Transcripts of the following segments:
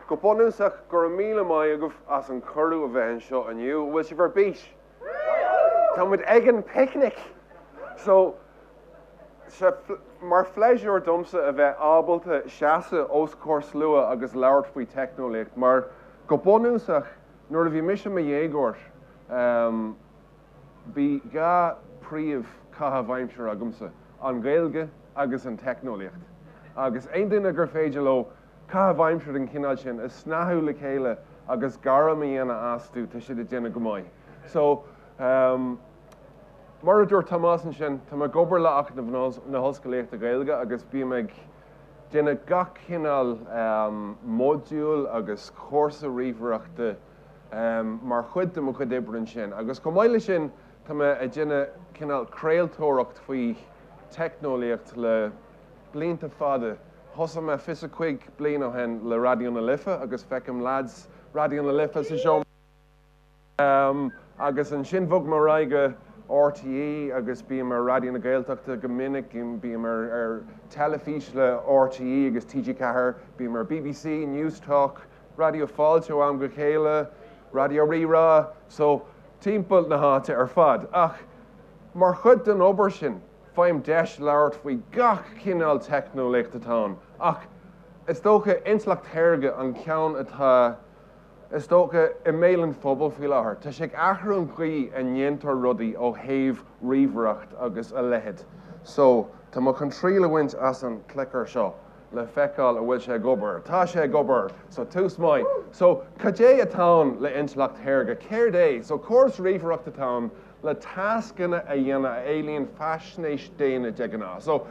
go bonúsach gur míle mai agah as an curú a bheith seo aniu, bhfuil si bhar bís. Tá muid ag an picnic. So, mar fleisiúr domsa a bheith ábalta seasa os córs lua agus labhart faoi teicneolaíocht, mar go bonúsach nuair a bhí mise me dhéagóir, bhí ga príomh catha bhaimsear agamsa an Gaeilge agus an teicneolaíocht. Agus ein duine gur féidir le catha bhaimsear an cinál sin is snathú le chéile agus gara me dhéana asú tá siad a déanana go maiid. So, mar a dúir Thomas an sin, tá me gobar le acha na hOllscolaíochta Gaeilge agus bí meid déanana gach cinál módúil agus córsa ríomhaireachta mar chud do mo chud ibreann sin. Agus go maiile sin tá me a déanana cinál craoltóireacht faoi teicneolaíocht le blianta fada. Thosa me 25 bliain ó hen le Raidió na Lifa agus feicim lads Raidió na Lifa sa seom. Agus an sin bhog mar raige RTÉ agus bí mar Raidió na Gaeltachta go minic bí mar telefís le RTÉ agus TG4, bí mar BBC, News Talk, Radio Fáilte am go chéile, Radio Rírá, so timpeall na háte ar fad. Ach, mar chud den obair sin, fáim deis labhart faoi gach cinál teicneolaíocht atá. Ach, is dócha Intleacht hAirge an ceann atá, is dócha I mélann phobal faoi láthair. Tá sé athrú an gcaoi a n-iontar rudaí ó thaobh ríomhaireacht agus a leithéid. So, tá mo chun tríle bhaint as an clicar seo le feiceáil a bhfuil sé gobar. Tá sé gobar, so tús mai. So, cadé atá le Intleacht hAirge, céir é, so córs ríomhaireacht atá le tascanna a dhéana a éilíonn faisnéis déine deaganá. So,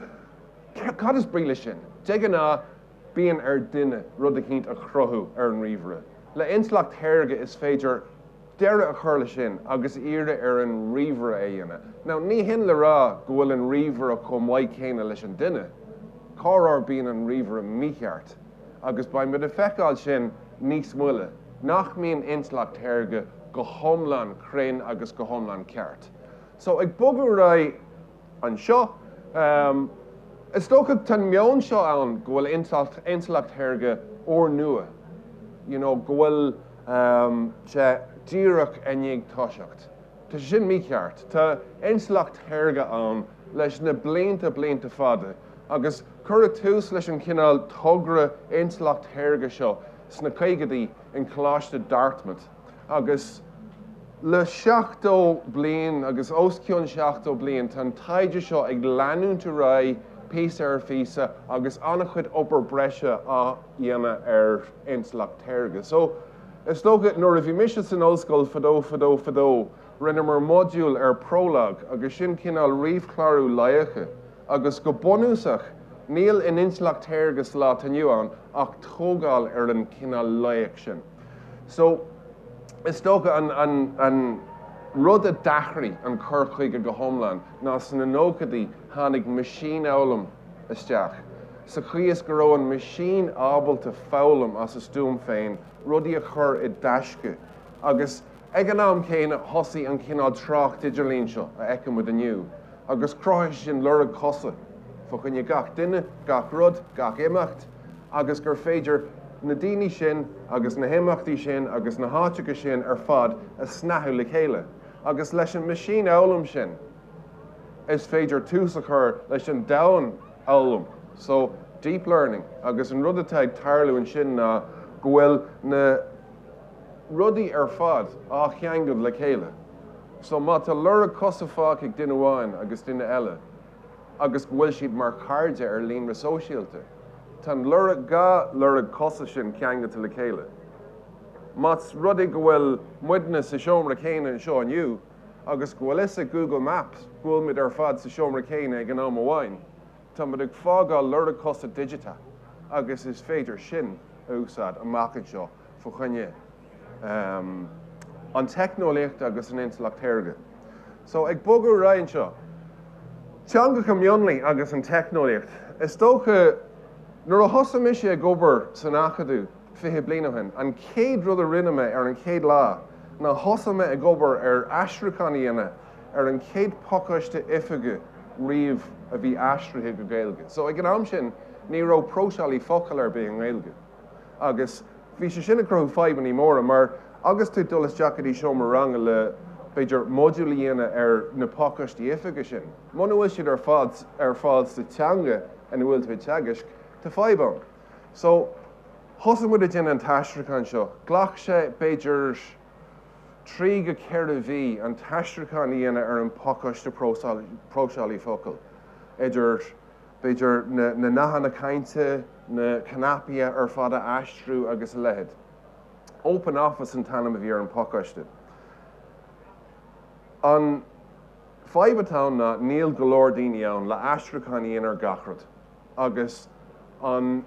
cad is bríle sin? Deaganá bíonn ar duine rud a chéint a chruthú ar an ríomhaire. Le Intleacht hAirge is féidir deire a chur le sin agus iarda ar an ríomhaire a dhéana. Now, ní hin le rá go bhfuil an ríomhaire chun mhaid chéine leis an duine. Cárar bíonn an ríomhaire mícheart. Agus ba mid a feiceáil sin níos muile. Nach míon Intleacht hAirge go thomlan crainn agus go thomlan ceart. So ag bogú ra an seo, is dócha tan meon seo ann go bhfuil Intleacht hAirge ó nua. You know, go bhfuil sé díreach aníag toiseacht. Tá sin mícheart. Tá Intleacht hAirge ann leis na blianta fada. Agus cur tús leis an cinál togra Intleacht hAirge seo sna caigadaí in Coláiste Dartmouth. Agus le 7 bliain agus oscionn 7 bliain tan taide seo ag leanúnta ra pís ar físa agus annach chud opair breise a dhéana ar Intleacht hAirge. So, is dócha nuair a bhí mise san Ollscoil fadó, rinne mar modúil ar prólag agus sin cinál riomhchlárú léacha agus go bonúsach níl in Intleacht hAirge slá taniu an ach tógáil ar an cinál léach sin. So, is dócha an rud a dachraí an cur chuige go thomlan ná san na nócadaí tháinig machine eolalam isteach. Sa chuíos go raibh an machine ábalta fálam as is dúm féin, rudaí a chur I daisce. Agus ag an am céine thosaí an cinál trach idirlín seo a eicem with aniu. Agus crothis sin lura cosa, fa chunne gach duine, gach rud, gach imeacht, agus gur féidir na daoine sin, agus na himachtaí sin, agus na háiteacha sin ar fad a snathú le chéile. Agus leis an machine eolalam sin, is féidir tús a chur leis an domhan eolalam. So, deep learning, agus an rud atá ag tarlú sin ná go bhfuil na rudaí ar fad á cheangad le chéile. So, má tá lura cosa fáic ag duine amháin agus duine eile, agus go bhfuil siad mar cairde ar líonra sóisialta. Tá lura cosa sin ceangad le chéile. Mas rudaí go bhfuil muidne sa seomra céine an seo aniu, agus go bhfuil is a Google Maps ghuailmid ar fad sa seomra céine ag an am amháin. Tá muid ag fágáil lura cosa digita, agus is féidir sin úsad amachchan seo fa chunne an teicneolaíocht agus an Intleacht hAirge. So ag bogú ra an seo, teanga go mionlaí agus an teicneolaíocht. Is dócha nuair a thosa mise ag obair san achaidú 20 bliain ó hen, an céad rud a rinne me ar an céad lá, ná thosa me ag obair ar aistreachán dhéana ar an céad pocaiste ifige riamh a bhí aistrithe go Gaeilge. So ag an am sin, ní raibh próseálaí focail ar bíon Gaeilge. Agus bhí sé sinna crú faiban í móra, mar agus tú dullas jacadí seo mar ranga le beidir modulíana na pácastí ifiige sin. Muna bhfuil siad ar fád sa teanga a na bhfuil tú teagasc tá faiban. So, thosa muid in an taistracán seo, ghlach sé beidir trí go ceir a bhí an taistracán íana ar an pácaiste próseálaí focail. Beidir na nachanna cainte, na canapia ar fada aistrú agus a lehead. Open office an tanam a bhí ar an pácaiste. An Fibeatán na níl go leor daoine ann le aistracán íana ar gachrad, agus an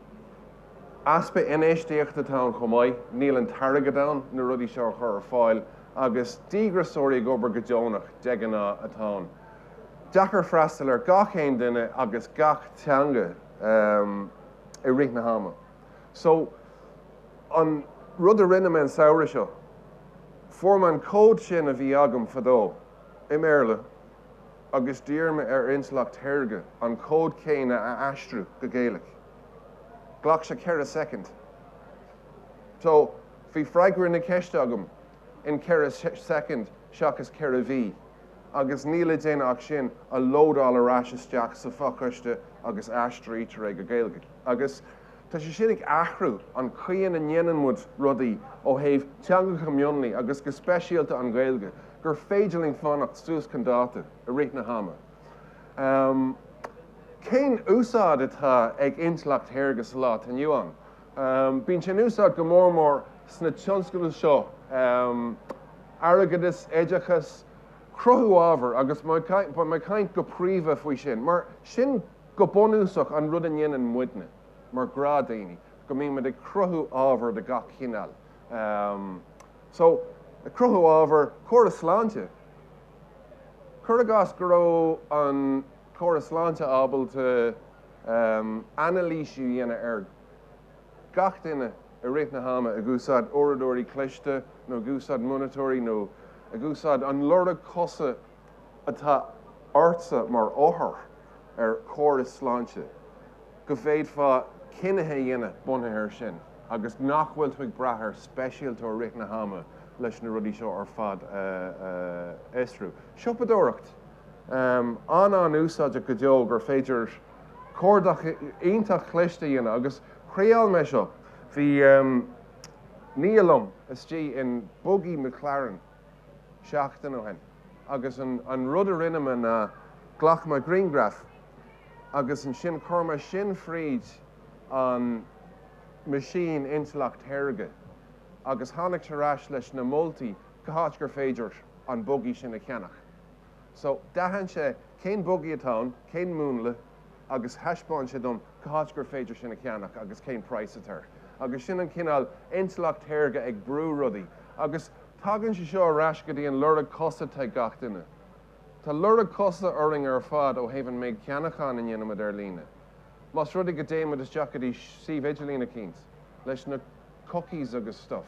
aspa n-áirítear atá chomáid, níl an targadán na rudí seo chur ar fáil, agus dígrasóirí gobar go Jonach deagana atá. Deachar freastal ar gach aon duine agus gach teanga I rith na hama. So, an rud a rinne an saoire seo, forman cód sin a bhí agam fadó, I Méarla, agus díorma ar Intleacht Shaorga, an cód céine a aistrú go Gaeilge. Glach sé ceir a second. So, bhí freigur na ceiste agam, in ceir a second, seachas ceir a bhí. Agus níla déine ach sin a lódáil arás isteach sa fácaiste agus aitheanta go Gaeilge. Agus tá sé sin ag athrú an chuan a n-ionad rudaí ó thaobh teanga comionlaí agus go speisialta an Gaeilge, gur féidirling fanacht stús candáta I rith na hama. Cén úsáid atá ag Intleacht Shaorga sa lá ta nniuan. Bíonn sin úsáid go mór sna tionscail seo, airgeadas, éideachas, crothú ábhar agus má caint go príomha faoi sin, mar sin go bonúsach an rud a n-ionad muidne, mar grá daoine, go mbeadh muid ag crothú ábhar de gach chinál. So, a crothú ábhar córa sláinte. Cur agas go raibh an córa sláinte ábalta analíisiú dhéana ar gach duine I rith na hama a gúsáid oradóirí Cloláiste, nó gúsáid monitóirí, nó a gúsáid an lorda cosa atá orsa mar óthar ar córa sláinte. Go bhéad fá cinethe dhéine bunthe ar sin, agus nachhfuil tú ag brathir speisialta ó rith na hama leis na rudí seo ar fad éasrú. Siopadóireacht. An úsáide go deo gur féidir córdach ionintach Cloláiste dhéine agus chraol me seo. Bhí nílam istí in Buggy McLaren seachtain ó hen, agus an rud a rinne me na ghlach ma Greengraff, agus an sin corma sin fríd an machine Intleacht Shaorga, agus tháinig tarás leis na multi cathát gur féidir an buggy sin a cheannach. So, dahan sé cén buggy atá, cén múnla, agus heispáin sé dom cathát gur féidir sin a cheannach, agus cén price atar. Agus sin an cinál Intleacht Shaorga ag brú rudaí, agus tagann sé seo arás go dtí an lura cosa te gach duine. Tá lura cosa uirling ar fad ó thaobh méid ceannachán in dhéanamid ar líne. Más rudaí go déimid is deachadí Idirlína cíns, leis na cookies agus stuff,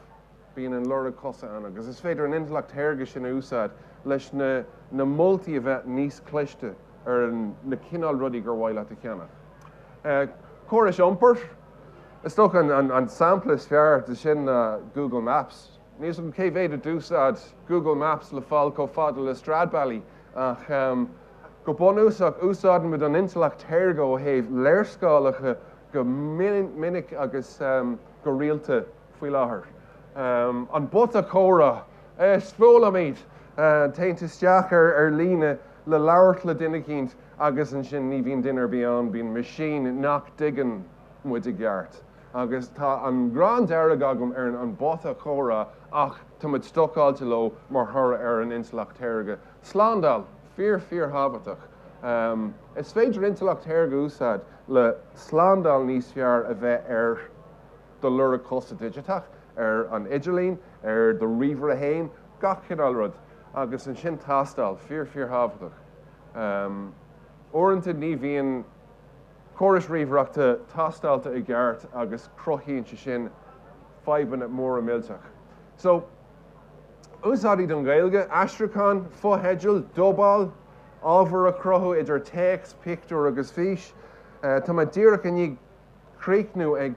bíon an lura cosa an, agus is féidir an Intleacht Shaorga sin úsáid leis na multi a bheith níos Cloláiste ar na cinál rudaí gur bhhaile a cheannach. Córas iompar, is toch an sample is fear de sin Google Maps. Níos an céhhéad a dúsáid Google Maps le fáil có fada le Stradbally ach go bon úsáidan mit an Intleacht Shaorga ó thaobh léirscálacha go minic agus go rialta faoi láthair. An bota córa, sfóla míid, taint isteach ar líne le labhairt le duine cínt agus an sin ní bhíon duine bíán bíon machine nach digan muid a gceart. Agus tá an grán dearg agam ar an bota córa ach tá muid stocáilte lo mar thura ar an Intleacht Shaorga. Slándal, fear habatach. Is féidir Intleacht Shaorga úsáid le slándal níos fear a bheith ar do lura cosa digitach, ar an Idirlín, ar do riomhar a hain, gach cinál rud, agus an sin tastal, fear habatach. Orintad ní bhíon Córas riomhreachta tastalta I gceart agus crothaíonn sin faiban mór a millteach. So, úsáidí don Gaeilge, aistracán, fotheidil, dobal, ábhar a crothú idir text, pictúr agus fís. Tá mai díreach a ní críicnú ag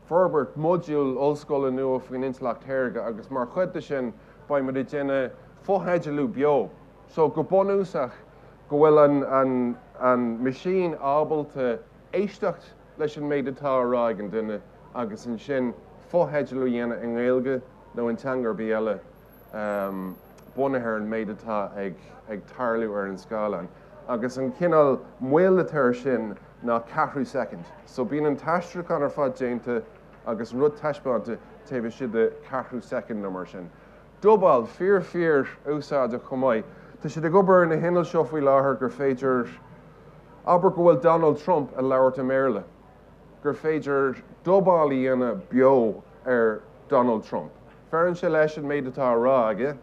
Ferbert module Ollscoil nua faoin Intleacht Shaorga agus mar chuide sin ba mar déine fótheidealú bio. So go bunúsach go bhfuil an machine ábalta éisteacht leis an méid atá ráig an duine agus an sin fótheidealú dhéana an Gaeilge nó an teangar bíele bunathair an méid atá ag tarlú ar an scáileán. Agus an cinál muolatar sin ná 4 second. So bíonn an taisteach ar fad déanta agus an rud taispáinte taobh siad de 4 second nó mar sin. Dubal, fear úsáid a chumáid. Tá siad ag obair na hinneil seo faoi láthair gur féidir aber go bhfuil Donald Trump a labhairt Méarla. Gur féidir dubal dhéana bio ar Donald Trump. Fearann sé leis an méid atá rá aige,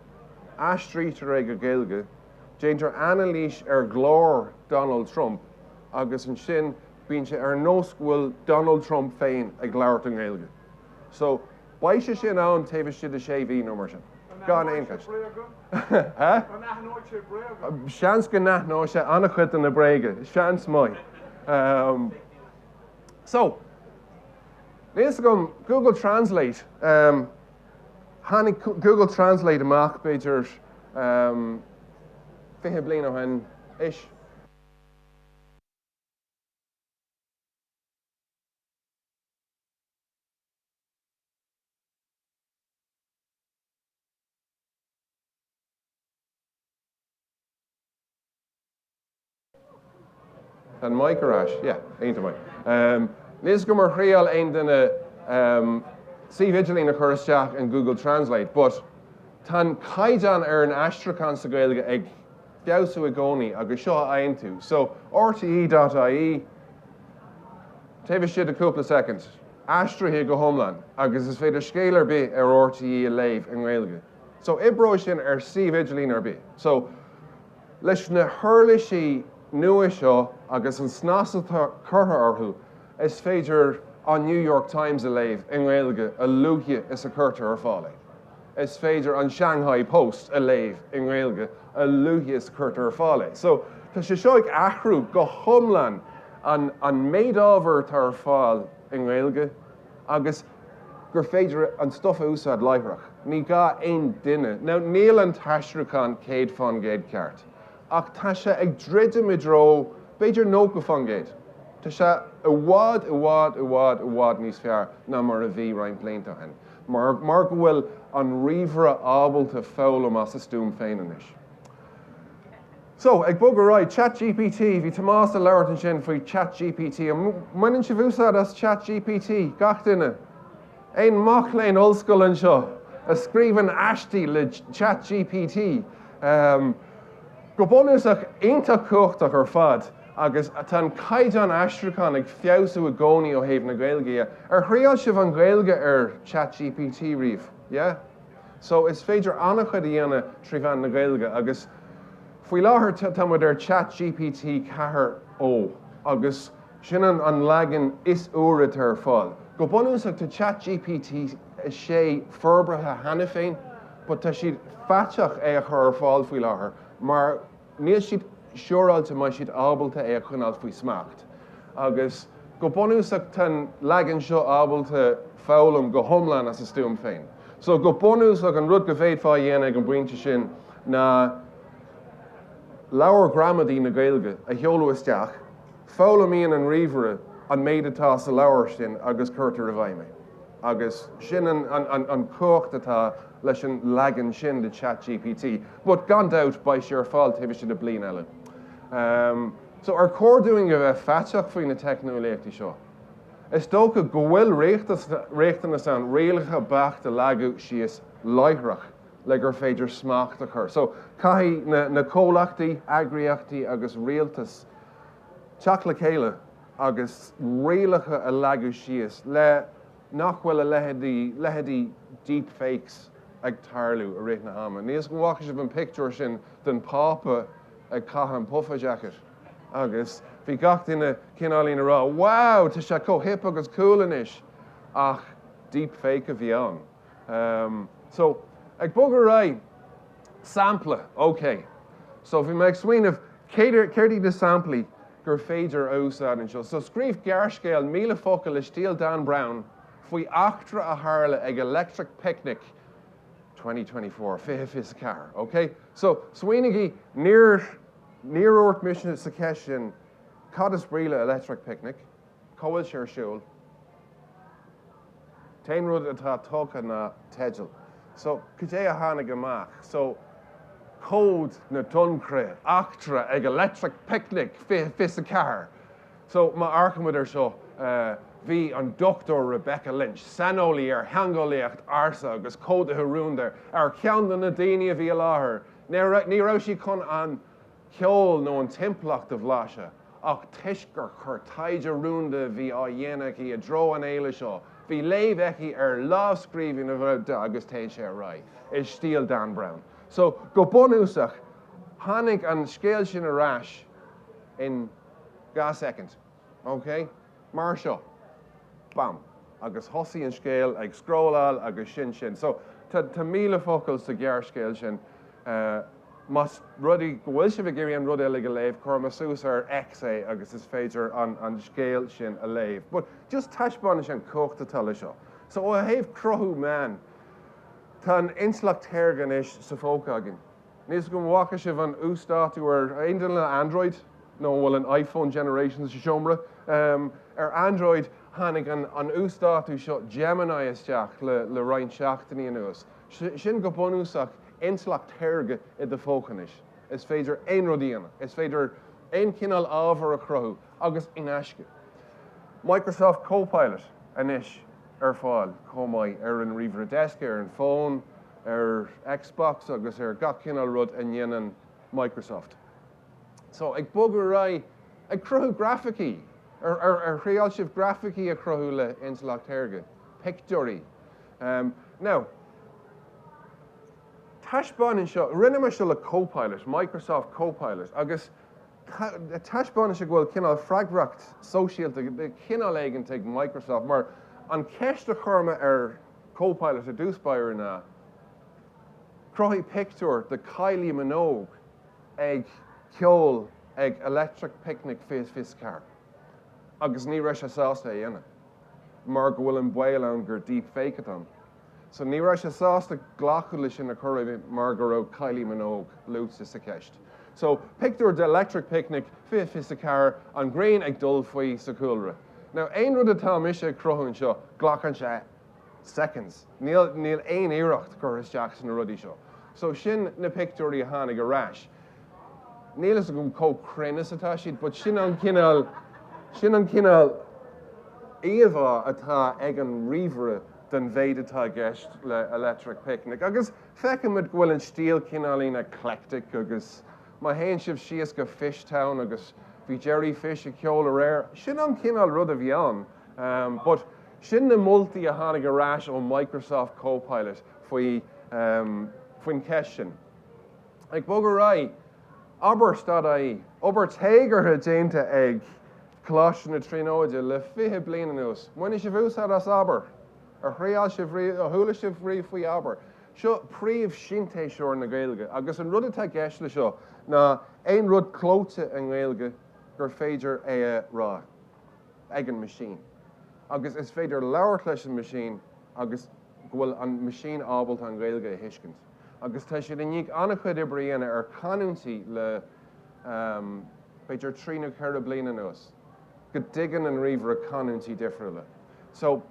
aithrítear ag go Gaeilge, déantar analís ar glór Donald Trump agus an sin bíonn sé ar nós bhfuil Donald Trump féin ag labhairt an Gaeilge. So, baise sin ann taobh siad a sé bhí nó mar sin. Gan éoncas. Seans go naithná sé annach chuid an na bréige. Seans mai. So, níos gom Google Translate. Hánig Google Translate amach beidir 20 bliain ó hen ish. An mic arás, yeah, ain't mai. Níos go mar chrial ein duna vigilín a chuiristeach in Google Translate, but tan caidan ar an astrachan sa Gaeilge ag deasú a gcónaí agus seo aon tú. So, RTE.ie, taobh siad a cúpla second. Astraithe go homlan, agus is féidir scéalar bit ar RTE a léamh in Gaeilge. So, ibró sin ar vigilín ar bit. So, leis na thuirlaisí nua seo agus an snasata curtha orthu is féidir an New York Times a léamh in Gaeilge a luachia is a curtha ar fála. Is féidir an Shanghai Post a léamh in Gaeilge a luachia is a curtha ar fála. So tá sé seo ag athrú go thomlan an méid ábhar tar fáil in Gaeilge agus gur féidir an stufa úsáid láithreach. Ní gá aon duine. Now níl an taisteachán céad fan géad ceart. Ach tá sé ag dreide midró beidir nó go fan géad. Tá sé a bhád níos fearr ná mar a bhí roinn blianta hen. Mar go bhfuil an ríomhre ábalta foghlaim as a stúm féin inis. So, ag bog aráid, ChatGPT, bhí Tomás a labhairt an sin faoi ChatGPT. Muineann si bhúsad as ChatGPT, gach duine. Éon mach léon Ollscoil an seo, a scríban astí le ChatGPT. Go bunúsach ionta cuachtach ar fad, agus tá caidan astrachan ag fiosú a gcónaí ó thaobh na Gaeilge. Ar chriail sibh an Gaeilge ar ChatGPT riamh, yeah? So is féidir annach chuid a dhéana trí bhean na Gaeilge, agus faoi láthair támuid ar ChatGPT 4 agus sin an leagan is uair tar fáil. Go bunúsach tá ChatGPT sé forbrathe hena féin, but tá siad faiteach é a chur ar fáil faoi láthair, mar níl siad seoráilte mai siad ábalta é a chuinál faoi smacht. Agus go bunúsach tan leagan seo ábalta foghlaim go thomlan as a stúm féin. So go bunúsach an rud go féad fá dhéana ag an bpointe sin na leabhar gramadí na Gaeilge a cheolú isteach, foghlaimíonn an ríomhre an méid atá sa leabhar sin agus curtar a bhaime. Agus sin an cuacht atá leis an leagan sin de ChatGPT, but gan doubt by sheer fáil taobh siad a bliain eile. So ar cordúing a bheith faiteach faoin na teicneolaíochtaí seo. Is dócha go bhfuil réachtanas an réalacha beachta leagadh síos láithreach le gur féidir smacht a chur. So caithí na cólaachtaí, eagraíochtaí agus rialtas teach le chéile agus réalacha a leagadh síos le nach bhfuil a leheadí deepfakes ag tarlú a réit na ama. Níos go bhacha sibh an picture sin den pápa ag caithe an pufa jacket. Agus bhí gach duine cinálín a rá, wow, tá sé co-hip agus cool inis, ach deepfake a bhí an. So ag bog ará sampla, okay. So bhí meid swinmh céirtí de samplaí gur féidir úsáid an seo. So scríomh gearscéal 1000 focail le stíl Dan Brown faoi achtra a tharla ag electric picnic 2024, fis car, okay? So, swinigi near Ort mission sa question, Cadas Baile electric picnic, Coil Share Shul, Tain Rud atá Toka na Tegel. So, Kajaya Hanagamach. So, Code na Duncre, Actra, ag electric picnic, fis car. So, ma Archimedes show, vi an Dr. Rebecca Lynch, Sanolier, Hangoliacht, Arsa, agus Code Haroon there, Ceann na Dini vi láthir. Ní raibh con an ceol nó an Intleacht of Lasha, ach tiisgur chur taide rúnda bhí á dhéanaí a dro an éile seo. Bhí léamh eici lámhscríbhín a bheith agus té sé rai. Is stíl Dan Brown. So, go bunúsach, tháinig an scéal sin arás in 2 seconds. Okay? Mar seo. Bam. Agus thosaí an scéal ag scrollal agus sin. So, tá míle focail sa gghear scéal sin. Mas rudí bhfuil se bh géirí an rud eile go léamh chuir masús ar exa agus is féidir an scéal sin a léamh. But just taisbána sin cóchta tala seo. So ó thaobh crothú man, tá an Intleacht téirgean is sa fóca agin. Níos go mhacha sibh an ústáú ar aon le Android, nó bhfuil an iPhone generation sa siomra. Ar Android, tháinig an ústáú seo Gemini isteach le roinn seachtaí anuas. Sin go bunúsach Intleacht téirge I de fócanis. Is féidir ein rodíana. Is féidir ein cinál ábhar a crothú, agus inasce. Microsoft Copilot anis fáil comai an riomhar deisce ar an phone, ar Xbox agus ar gach cinál rud a dhéanaan Microsoft. So ag bogu rai, ag crothú graficí, ar chréal sibh graficí a crothú le Intleacht téirge. Picturí. Now, Taisbáin seo, rinne mar seo le Copilot, Microsoft Copilot, agus taisbáin se bhfuil cinál freagracht sóisialta, cinál éigean ag Microsoft, mar an ceiste churma ar Copilot a dúspáir na crothí picture de Kylie Minogue ag ceol ag electric picnic fis car. Agus ní raibh sé sásta a dhéanamh, mar go bhfuil an Baile ann gur deepfake-atán. So ní raibh sé sásta ghlachu lei sin a chuireadh mar go raibh Kylie Minogue lúta sa ceist. So picture de electric picnic fis car an grain ag dul faoi sa cúlra. Now, ein rud atá mise crothún seo, glachan sé seconds. Níl ein éireacht gur isteach san na rudí seo. So sin na picturí a tháinig arás. Níl is go cócrinnas atá siad, but sin an cinál íomhá atá ag an riomhre den bhéad atá gceist le electric picnic. Agus feicimid bhfuil an stíl cinálín eclectic agus má haon sibh síos go Fishtown agus bhí Jerry Fish a ceol ar air. Sin an cinál rud a bhí an. But sin na multi a tháinig arás ó Microsoft Copilot faoin ceist sin. Ag bogur rai, obair stadaí, obair téigeartha déanta ag Coláiste na tríóide le 20 bliain anuas. Muine sibh úsad as obair, ar chraol sibh rí, a thula sibh rí faoi obair. Seo príomh sintéisiúr na Gaeilge, agus an rud atá gceist le seo, na ein rud clóite an Gaeilge gur féidir é rá ag an machine. Agus is féidir leabhart leis an machine agus bhfuil an machine ábalt an Gaeilge a thuiscint. Agus tá sé níag annach chuid ibriana ar canúntaí le féidir 3 nó 4 bliain anuas. Go dtigan an riomhar a canúntaí difriúla. So,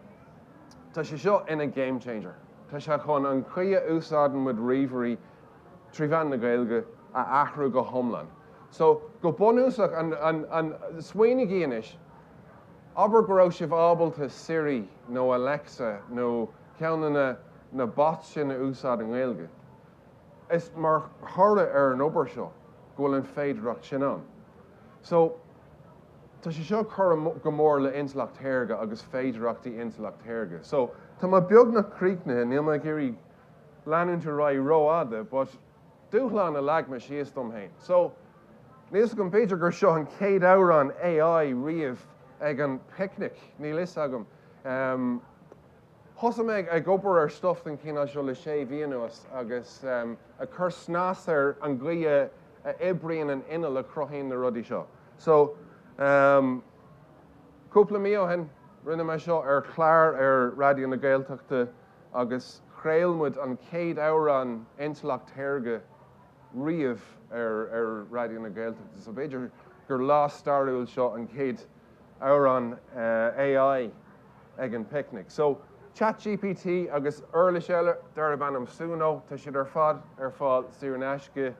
tá sé seo ina game changer. Tá sé chun an chuige úsáideann mud riomhairí tríbhean na Gaeilge a athrú go thomlan. So, go bunúsach an swaoine géanais, aber go raibh sibh ábalta Siri nó Alexa nó ceanna na bot sin na úsáid an Gaeilge. Is mar thorda ar an obair seo go bhfuil an féidireacht sin an. So, tá sé seo chur go mór le Intleacht téirge agus féidireachtaí Intleacht téirge. So, tá má beag na críochnathe níl má géirí leanúnta rá róáda, but dúchláán a leagma síos dom hain. So, níos go féidir gur seo an 100 euro an AI riamh ag an picnic, níl is agam. Thosa méid ag obair ar stuff den cíná seo le sé bhíanuas agus a chur snás ar an gluie Oibríonn an inal le crothaín na rudí seo. So, cúpla mío hen, rinne me seo chláir Raidió na Gaeltachta agus chraolmuid an 100 euro an Intleacht Shaorga riamh Raidió na Gaeltachta. So beidir gur lá starúil seo an 100 euro an AI ag an picnic. So ChatGPT agus Earlish eile dar banam súno tá siad fad fáil siar an aisce.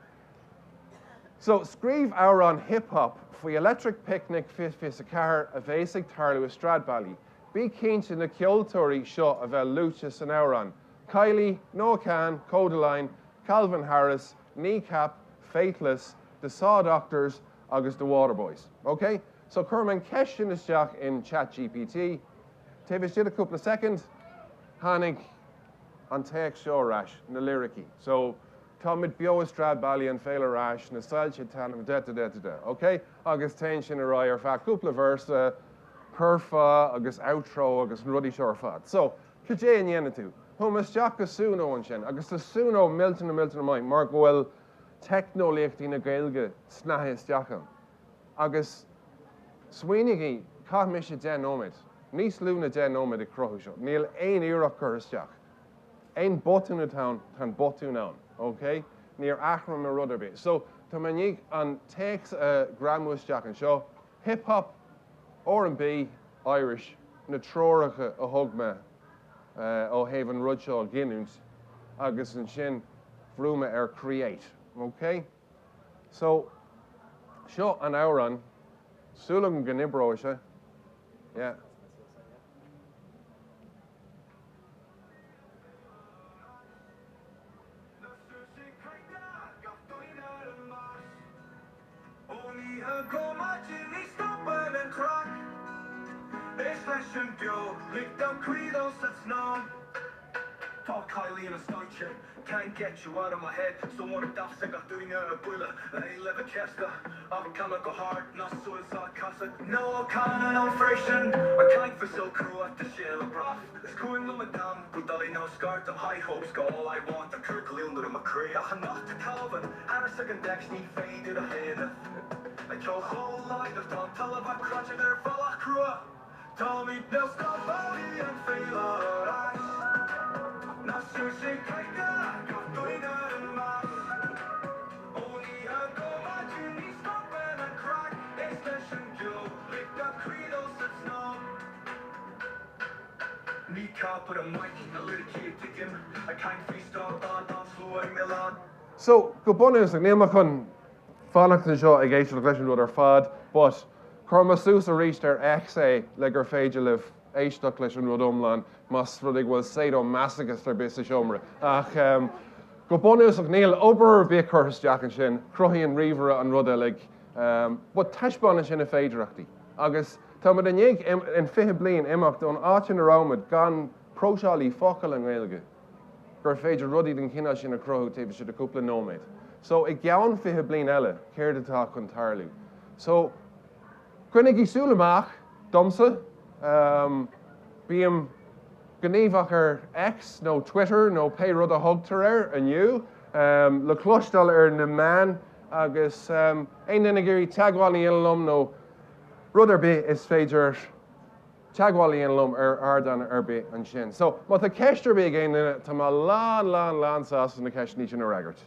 So scríb euro an hip-hop faoi electric picnic fis a car a bhéigh tarlú a Stradbally. Bí cinnte na ceoltóirí seo a bheith luachas an euron. Kylie, No Can, Codaline, Calvin Harris, Kneecap, Faithless, the Saw Doctors, agus the Waterboys. Okay? So Cumann question is Jack in ChatGPT. Tavis did a couple of seconds. Hannig an take show rash na lyrici. So Tomid bio Stradbally and fail rash na salche tanam da. Okay? Agus tension a fa couple of verse perfa agus outro agus ruddy shore fat. So Kajay and Yenatu. Humas Jack Suno and Shen. Agus the Suno Milton Mike. Mark well teicneolaíocht na Gaeilge snahis Jackham. Agus Sweenigi Kahmisha den nomid. Nís luna den nomid a crohusho. Neil ein euro curstjach. Ein botun a town tan botun on. Okay? Near Achram or Rudderby. So Tamanik an takes a gramus jack and show hip hop R&B Irish na troracha a hugma o haven rudshaw ginuns agus and shin vruma create. Okay? So show an hour on Sulum ganibroisha. Yeah. Kylie in a snowshoe, can't get you out of my head. So one of that got doing a bullet. I live a chester. I'm coming go hard, not suicide cassette. No kind of friction. I can't for so crew at the shell of broth. It's going on my damn, but I no scar to high hopes. Go all I want, the curly under my career. I'm not the Calvin, and a second deck need faded ahead. I chose whole life, don't tell about crutching there for a crew. Tell me, no stop body and fail alright. Not sure she can't got doing it in mass. Only a go imagine me stopping and crack. Extension Joe, lick the credo sits now. Kneecap with a mic, a little kid ticking. I can't freestyle on flowing Milan. So, go bonus ag níl chun fannach na seo ag éisiú leis an rud fad, but Corma Sús a reached their XA le gur féidir leh éisteach leis an rud omlan, mas rudig was sédo massacus ar bis a siomra. Ach, go bonus ag níl obair bí chuthas Jack an sin, cruthíonn ríomhara an rud lig, but taisbána sin a féidirachtaí. Agus, tá mud an dhéag in 5 bliain imeacht don áitin a rámad gan próseálaí focail an Gaeilge. Gur féidir rudaí den cinál sin a cruthú taobh siad a cúpla nóméid. So, I gceann 5 bliain eile, céir atá chun tarlú. So, Grinnig I súlamach, domsa, bíam gníomhach X, no Twitter, no pay rud a hugtar aniu, le clostal na man, agus ein inagiri teaghálaí ilum no rudder bit is féidir teaghálaí ilum ardan bit an sin. So, but the ceistir big ein tá má lán sás na ceisní sin a ragart.